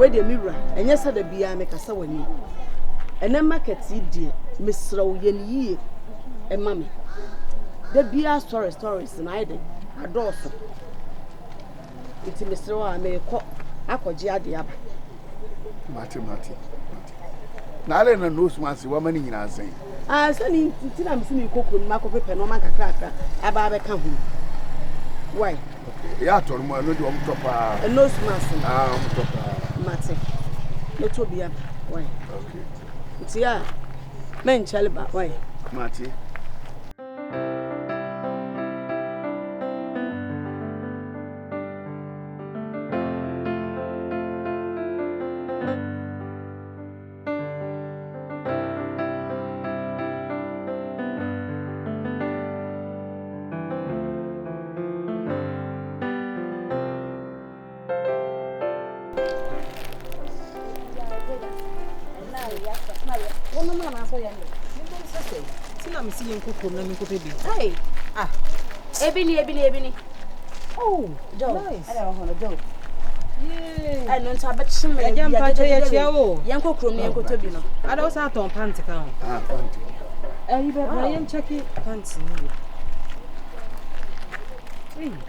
where the mirror, and yes, the beer make a sawani. And then market dear, Miss Row Yen and mammy. The beer stories, and I did. I do so. It's Mr. I may call Aquagia the Mati. Now I don't know once woman in our saying. I send I'm seeing cook with Marco Pepper no maca cracker about a come. Why? Yeah, told me no do top A nose master. Top Mati. It will be up. Why? Okay. It's yeah. Men chalaba. Why? Mati. I'm seeing cook on me baby. Hey. Ebony. Oh, Nice. I don't want to go. Yeah. I don't have a chimney. I jump at your Yanko Crum, Yanko Tobino. I don't have on pants account. Panty. And you better check pants.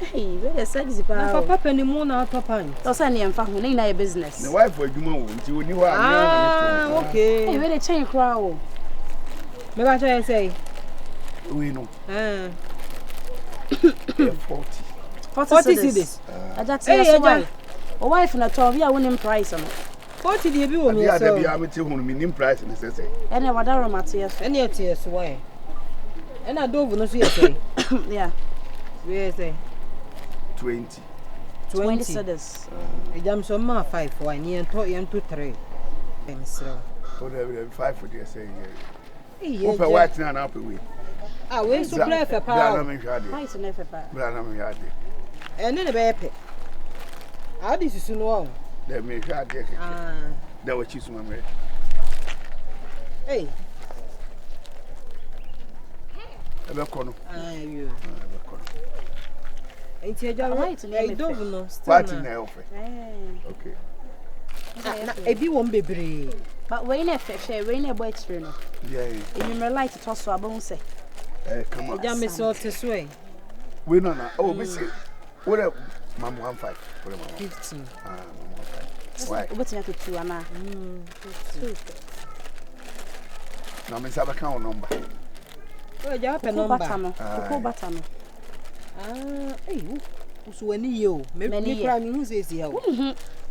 Hey, where the sex is about Papa anymore now, Papa. That's any and found in a business. The wife for you you are. Ah, okay. Hey, where the chain crowd. Maybe I try to say. We know. 40 cities. I just say, why? A wife and a 12 year winning price on it. 40 the you me. Yeah, there be amateur minimum price in the say. And what are Matthias? And yet, yes, why? And I don't know, say. Yeah. We say 20 cities. I jam some more 5 for 1 year and 2 3. And so. Whatever 5 for the say. Yeah, Open white now up away. I went to play for power. Price and never buy. And then a baby. How did you soon know? They may have it. Ah, That was his mamma. hey, Ever corner. you. Ain't you Right, I don't know. What in the offer? Okay. If you won't be brave. But when I share, when a boy trainer, Yeah. you may like to toss a bone say. Come on. Jam is all this way. We know now. Oh, we see. What a Mam 15. 15. Why? What's you have to do, Anna? Now, Miss have account number. Oh, you have a Number. number. Batano. Ah, hey, who's when you? Many crime who says here.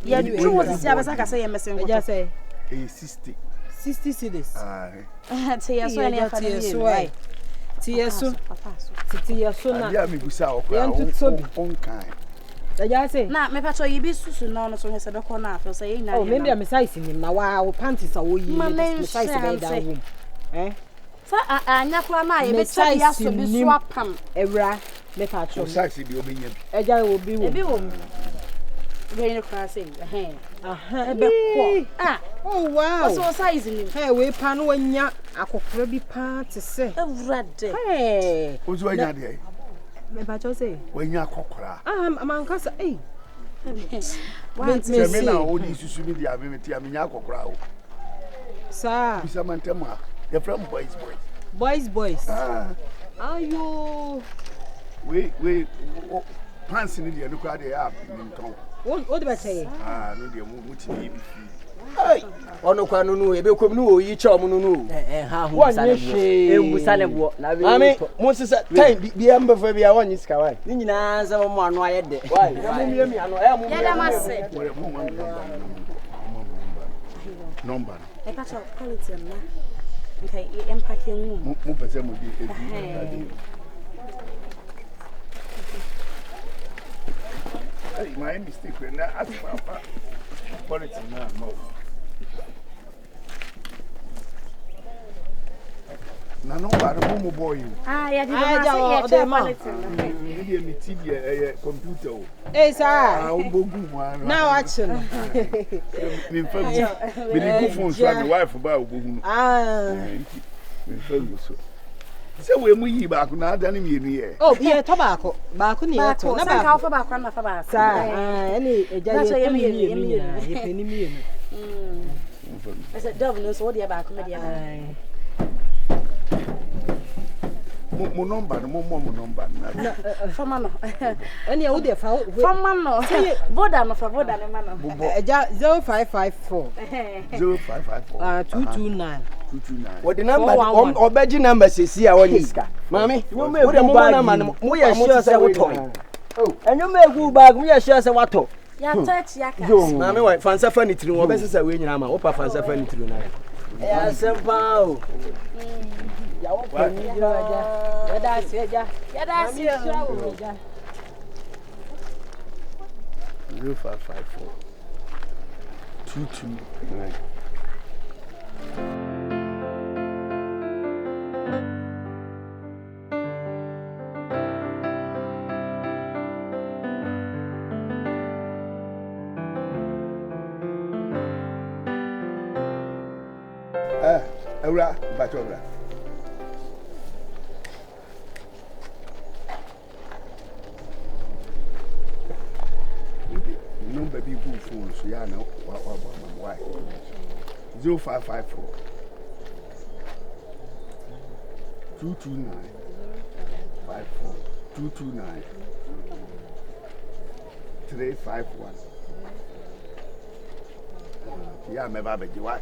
Yeah, you was the other I say, I'm missing. I just say 60 cities. Aye. Say, I saw any of you. Why? Tieso. Tieso. Yeah, me gusa on kind. I just say. Now, me patrol you be so no so has a corner for saying now. Oh, maybe I'm sizing him now. Wow, panties are we? My name size that room. Eh? So I nyakwa na ye be try ya so be swap pam. Ewra, me patrol. Size be obenya bi. Eja will be E be wo. Very class say. Aha. Oh wow. So size ni. Hey, we pan wanya akokoro bi pa te se. Ewrade. Hey. Ozu anya de. Me patrol say. Wanya akokora. Man kasa eh. Me na odi susu mi dia me ti amenya akokora o. Sir. Bisa mantema. You're from Boys. Ah. Ayo. We pants in the crowd they have in town. What do I say? Ah, no, dear, much be. Hey, ono kwa nunu ebe kom nu oyi cha omu nunu. Ha hu salebo. Mami, mo se time bi amba fa bia wonyi sika wai. Ni nyina za mo anu aye de. Wai, na mo mi ano, e mo. Ya da mase. Number. E ka cho quality na. Okay, impact you. Mo pese mo di edu. Hey, my mistake when I ask Papa. Quality now, no. Na no ba no boy. Ah, ya di ma say quality. Ni me TV computer o. Eh sir. Ah, o bogu mo ara. Now action. Me fam. Me ni go phone so my wife ba o bogu. Ah. Me fam so. Say we mu yi baako na ada ne mienu ye. Oh, ye to baako. Baako ne ye to. Na baako fa baako na fa baako. Sa, ene eja ye mienu. Ye peni mienu. I said dove no so dia baako me dia. Mo number no mo number na. Fama no. Ene wo de fa. Fama no. Voda no fa voda ne ma no. Eja 0554. 0554. 229. 229. What the number? Obeji number sisi a woni sika. Mami, wo de mo number no mo ye sure say wo toy. Oh, enyo me gu bag mo ye sure say wato. Ya touch ya ka. Mami wa fansa fa ni tiri wo be sesa we nyina ma. Wo pa fansa fa ni tiri na. Ya sempa o. Ya wo pa ni jira aja. Ya da si aja. Ya da si sure wo aja. 0554 229. Awura, bacho awura. Number be good phone so ya na why. 0554 229 54 229 351. Yeah, me ba be why.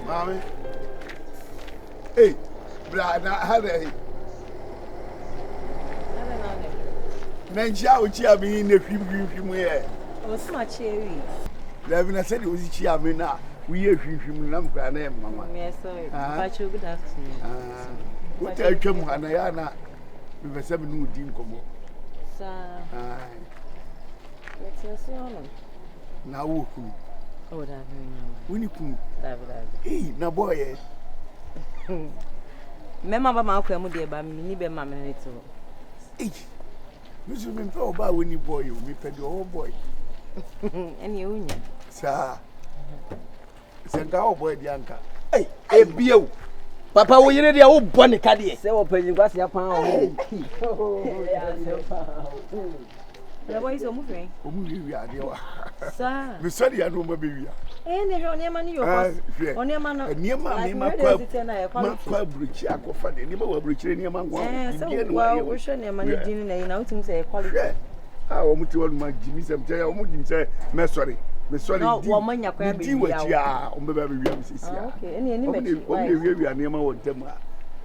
Mommy. Hey, brother, how are you? Nancha uchi abi na hwimhwim ye. O sma cherry. Dabi na said uchi chi abi na we ye hwimhwim na mkra na mama. Yes, sorry. Pacho, good afternoon. What I come hana ya na me pese me no di nkomo. Sa. Let's see on. Na wo ku. Oh, that very Wini ku. That. Eh, na boy. Mema ba ma akwa mu de ba mi ni be ma me neto. Eh. Musu me pe oba wini boy o me pe de o boy. Eni e unya. Sa. Senka o boy di anka. Eh, ebie Papa wo yire dia wo bone ka de. Se wo panyin kwase ya pan o. Ya sempa. Le boy so mu fren. O mu wi ade wa. Sa. Me sorry ya no ma be wi. Ne hwe oni ma ni yo kos. Oni ma no. Ni ma me ma kwa bruchi akofa de ni ma wa bruchi ni ma ngwa. Bi no wa wo hwe ne ma ni din na yi na utim say quality. O mu ti wo ma jimi sem je ya o mu jimi say me sorry. Me sorry. No, wo manya kwa be wi ya. O be ba be wi am sisi ya. Okay, eni me chi. O me wi wi ma wo dem a.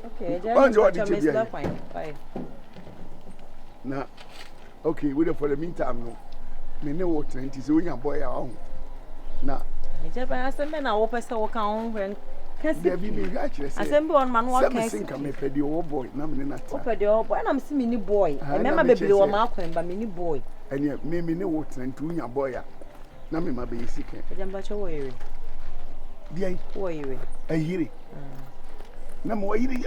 Okay, je fine. Na okay, we for the meantime no. Me ne wo 20 so nya boy a ho. Na je ba asembe na wo pese wo kan ho hwen kasi bi me ga kire se asembe on man wo kan se me pedi wo boy na me na ta wo pedi wo boy na me si mini boy e mema bebere wo ma akwan ba mini boy ene me ne wo 20 nya boy a na me ma be yisike je mba cho wo yire dia wo yire ayire na mo yire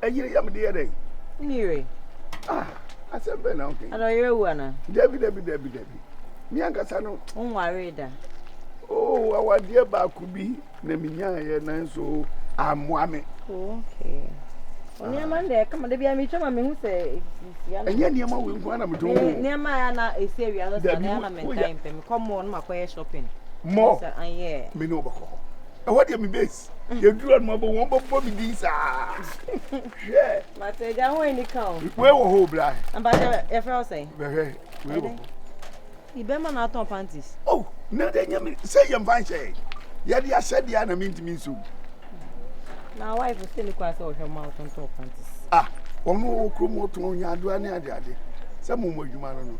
ayire ya me de dey ni yire asembe na okay ado yire wu ana debi mi ankasa no onware da oh awadie ba kubi na minya ye na so amoame okay oni amande kama de bia mi choma me hu se ya enye niam we nko na meto niam ya na esi awia lo sa na mentain pe me come on makoye shopping mo yeah me no bako e what me base you do on mo bo won bo mi din sa yeah mate ja ho ni kan we wo ho bra amba e fe o say we wo Ibema na aton panties. Oh, na de nyame say yam fan say. Ya dia said ya na mintimi nso. Na wife still ni kwa say o hwe ma aton panties. Ono okrom oton nya ado ani ade. Say mo mo adwuma no.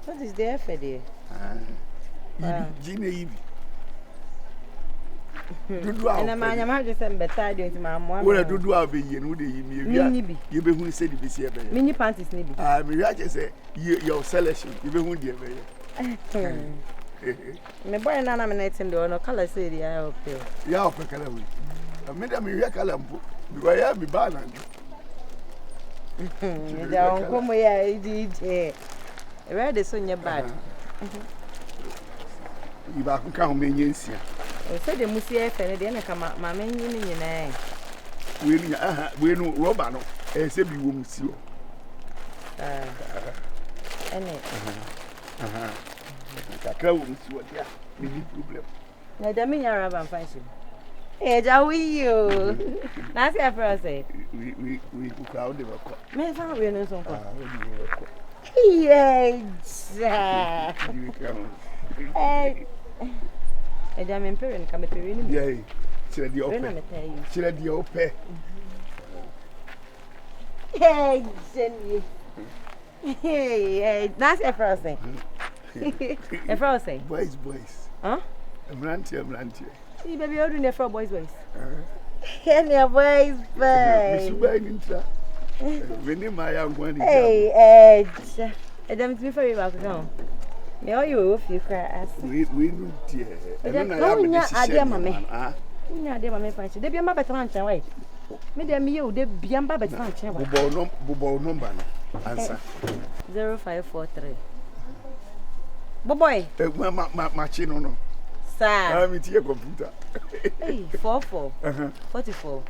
What is there for there? Gina Ibi. Dudu a. Na manya ma je say mbeta de nti ma mo. Wo dudu a be yie no de yi mi ewia. Ye be hu say di be se be. Mini panties ni bi. Me ya je say your selection ye be hu de be. Me boy na me na itim de no color say di ya okay. Ya o pe kala we. Me da me hwe kalampo because ya me ba na. Ya onko mo ya DJ. Where the so nya bad. Iba kan me nyensia. O se de musi e fe ne de na ka ma me nyi ni nyina. We ni we no rubber no. Se bi wo musi o. Ene. Kakra wo musi o dia. Me ni problem. Na da me nya rubber fancy. Ja we you. Na se afra say. We crowd the record. Me fa we no so ko. Yes. Ja me parent ka me parent ni. Yeah. Chile di ope. Chile di ope. Hey, Jenny. Hey, that's a frosting. A frosting. Boys. Huh? Mrantie. See, baby, you're doing a for boys. And your boys, Miss Ubaintra. When my young one. Hey, I don't feel very well. No. Me or you, if you cry. We do, dear. Idea, mammy. Nya de ma me fancy. De bia ma betra nchen wai. Me de me you de bia ma betra nchen wai. Bobo number no. Answer. 0543. Boboy. Ma chino no. Sir. I'm with your computer. Hey, 44. 44.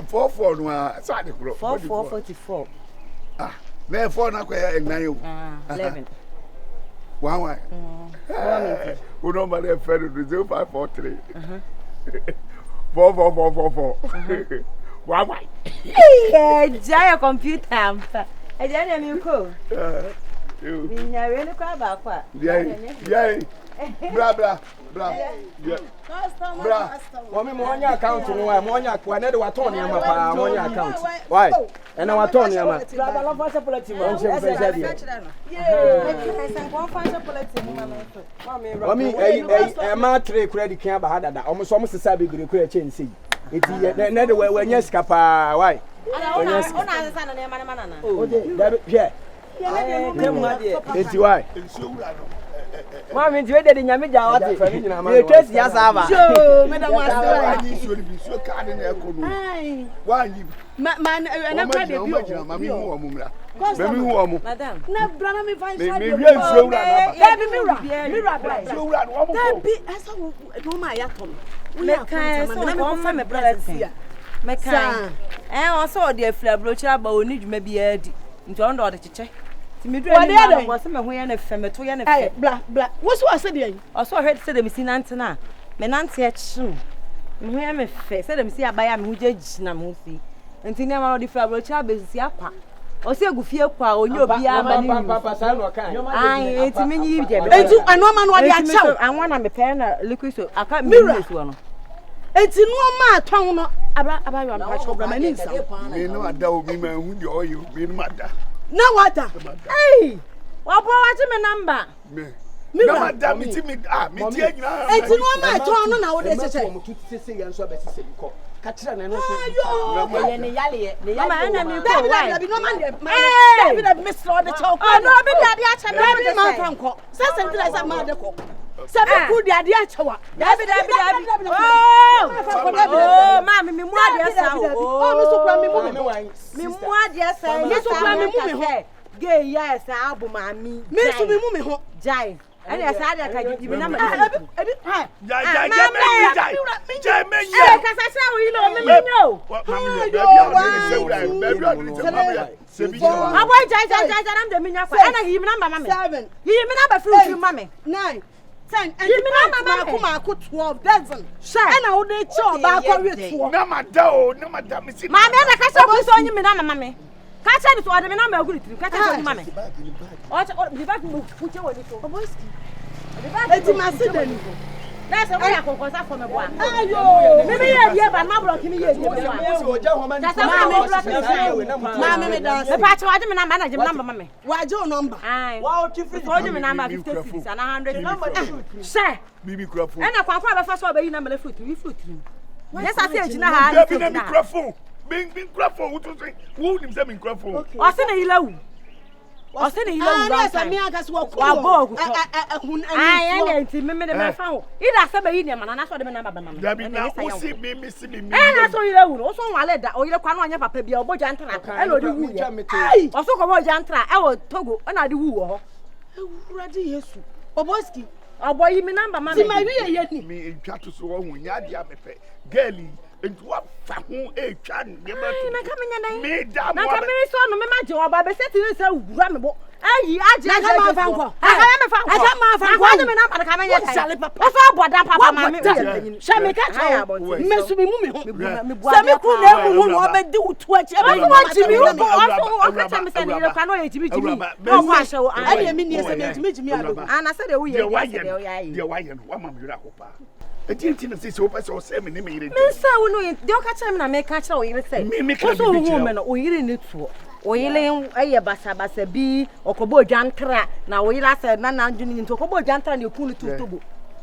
44 no sa de kro. 4444. Ah, na 4 na kwa ya 9. 11. Why? Who number dey fair 0543. 4. Why? Yeah, Jaya computer. I don't know ko. Minya we no kwa ba kwa. Yeah. Bra. Yeah. Bra. Wami mo nya account no wa mo nya kwa na de waton ya ma pa mo nya account. Why? E na waton ya ma. Bra ba lo fa chocolate mo. Nche mfeja dia. Yeah. I say go fa chocolate mo ma to. Wami ma tray credit kan ba hadada. Omo so mo sesa be gure kura chensi. Eti na de we nya sika pa. Why? Ona asesa no na ma na na. Oje, yeah. Eti why? Mami nti we de nyame ja wate. Ye case ya saba. Jo, madam asira. Ani so card na ekono. Ai. Wanyi. Na kwa de bio. Mami hu omumra. Mami hu omu. Madam. Na bra na me find side. Me wi nsuo wura na ba. Ya bi mira bra. Nsuo wura no omu. Da bi asa wo ma ya tom. Me kan so ko fa me bra sia. Me kan. O so de afira brochira ba oni dwuma bi adi. Nti on do de cheche. Ti me dura ni ma wo se me ho ya na fe me to ya na fe. Bla. Wo so ase de yi. O so hwede se de me si nante na. Me nante e chim. Me ho ya me fe. Se de me si abaya me ho jeji na me ho fi. Nti ne ma no de afira brochira ba si apa. O se gufie kwa onye obi aba ni. Papa sa no kan. Ai, enti me nyi de be. Enti anoma no de achaw. Anwa na me pe na liquid so aka me ni so no. Enti no ma aton no aba yo ampa chobra mani nsa. Me no ada obi ma hu de oyo, me no ada. Na wata. Hey! Wa bo wa ti me number. Me na ada me ti me me ti anyina. Enti no ma aton no na wo de cheche. Mo tutu sese yan so abesi se biko. Ka kira na no so. Ayo! Ne yale. Mama na me go. David no man de. David me slow the chow. Oh no, be daddy a che me David ma tanko. Se se ntila se ma de ko. Se be ku di ade a chewa. David. Oh, mama me mu ade sa o. Oh, me so kura me mu me. Me mu ade sa. Me so kura me mu me ho. Gay yes, abu mami. Me so me mu me ho. Jai. Ani asa ade ka gidi me na me. Ebi ha. Jai me. Eh, ka sa sa we no me no. Aboy jai am de me nya kwa. Ana yi me number mama. 7. Yi me number free mama. 9. 10 and Mako 12 dozen. And I would show back on you. No, Missy. Mamma, I can't show you, Mamma. Catch it to other number. Catch it, Mamma. What the back put you on it. It's my city. That's a way I can cause for me. Ayo, maybe yeah, but my block me. That's Mamma, the patch of the manager number, Mamma. Why your number? Wow, you for the number 50 and 100 number. Sir, Bibi Crawford. And I can't find a first one, you number foot. Yes, I said, you know how to be Crawford. Being Crawford, who himself in Crawford. I said, hello. o se ne yile wura sa me aka se wo ko wa go ku hun ai ene nti me de me fa wo ida se be yi ne mana na so de me na ba ma da bi na o si me na so yile wu o so wale da o yile kwa na onye papa bia oboja ntra e lo de wu ai o so ko boja ntra e wo Togo e na de wu wo ho ewura de Yesu Oboski oboyi mi number ma ti ma wi ye ni me twa to so wo nya dia me pe girlie nti wa fa ho twa ne ma to na ka me nya nan me da na ka me so no me ma je oba be seti ni se wura me bo ayi aje na ka ma fa nko aka me fa nko aka ma fa nko me number ka me nya tai o so aboda papa ma me sha me ka cha me su mi mu me ho me bu se me ku na ewu hu o be di utu achi e me wa ti mi ru ko o ka cha me se ni le kwa no ye jimi jimi no kwa hye wo ani e mi ni se me jimi ado ana se de wo ye de wa ye no wa ma me ra ko pa enti na se o pa se o se me ne me yire me sa wo no ye de o ka cha me na me ka cha wo yire se me ka so wo me no o yire ni tuo o yile eye basa bi okobo dwantra na o yile ase na ndwini nti okobo dwantra na ekunu tutobo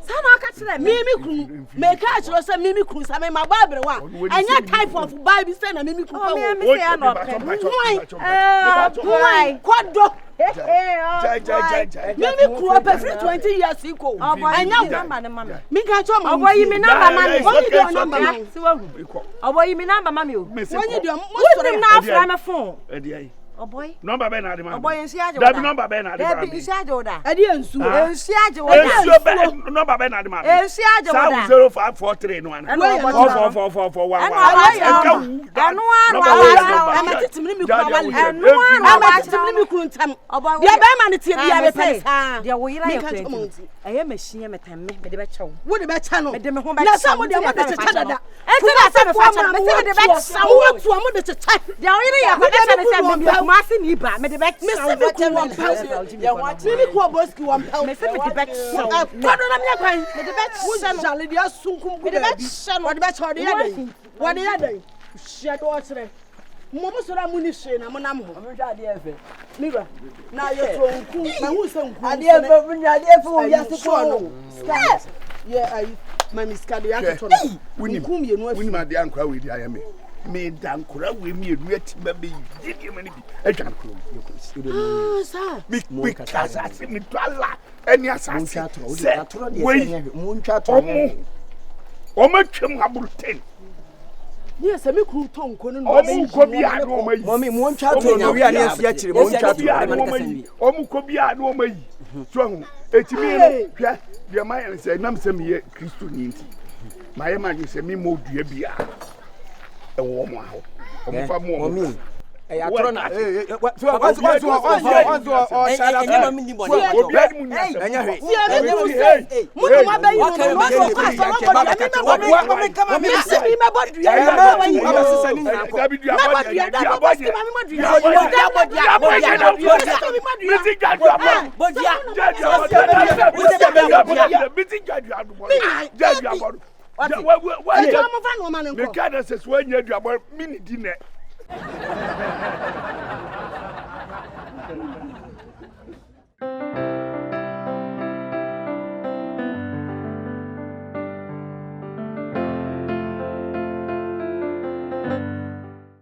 sana aka kire mimi kunu me ka kire se mimi kunu sa me magbabre wa anya type of bible say na mimi kunu o me say na boy kodo jai mimi kunu pe free 20 years iko anya number ne mama mi ka cho ma oboyi mi number mama woni de number ma si wa hu oboyi mi number mama o woni de mo sore na afra me phone e di ai oboy number be na de ma oboy nsi aje da bi number be na de ma da bi nsi aje oda e di ensu ensi aje oda number be na de ma ensi aje oda 0543 no ana 444441 anu anu ama titimni mi kwa wale anu anu ama titimni mi kunu ntam oboy dia be ma ne tie bia be pe sa dia wo yira ye plenty eye machine metamme me de be chew wo de be cha no me de me ho be na sa mo de mo de cha dada e ti na sa me fa cha me se me de be cha wo tu mo de cha dia wo yira ye kwa de se me ma se ni ba me de be me se me ku won pa me ku Oboski won pa me se me de be cha kodo na me kwan me de be cha no jale dia sunkum bu de be cha no wo de be cha wo de yaden wo de yaden hye do kire mo mo sora mu ni hye na mo nam ho mo hwa ade efe mira na ye to nku na hu se nku ade efe mo nya ade efe wo ya se ko no ye ai mami skado ya to woni nku me nu afi woni ma de ankra we di ayame me dankora we me enu atima be yidi me ni bi edwan kro sa mi kasa se mi twala eni asase se we mo ntwa to o ma twem abulten yes me ku to nko no o mu ko bi adu o mayi mami mo ntwa to no wi ane afi akire mo ntwa to adu o mayi o mu ko bi adu o mayi so hu etimi no hwa de ma yan se nam se me ye Kristo ni nti ma ye ma ye se mi mo dua bia e wo mo aho o mo fa mo mo ya tro na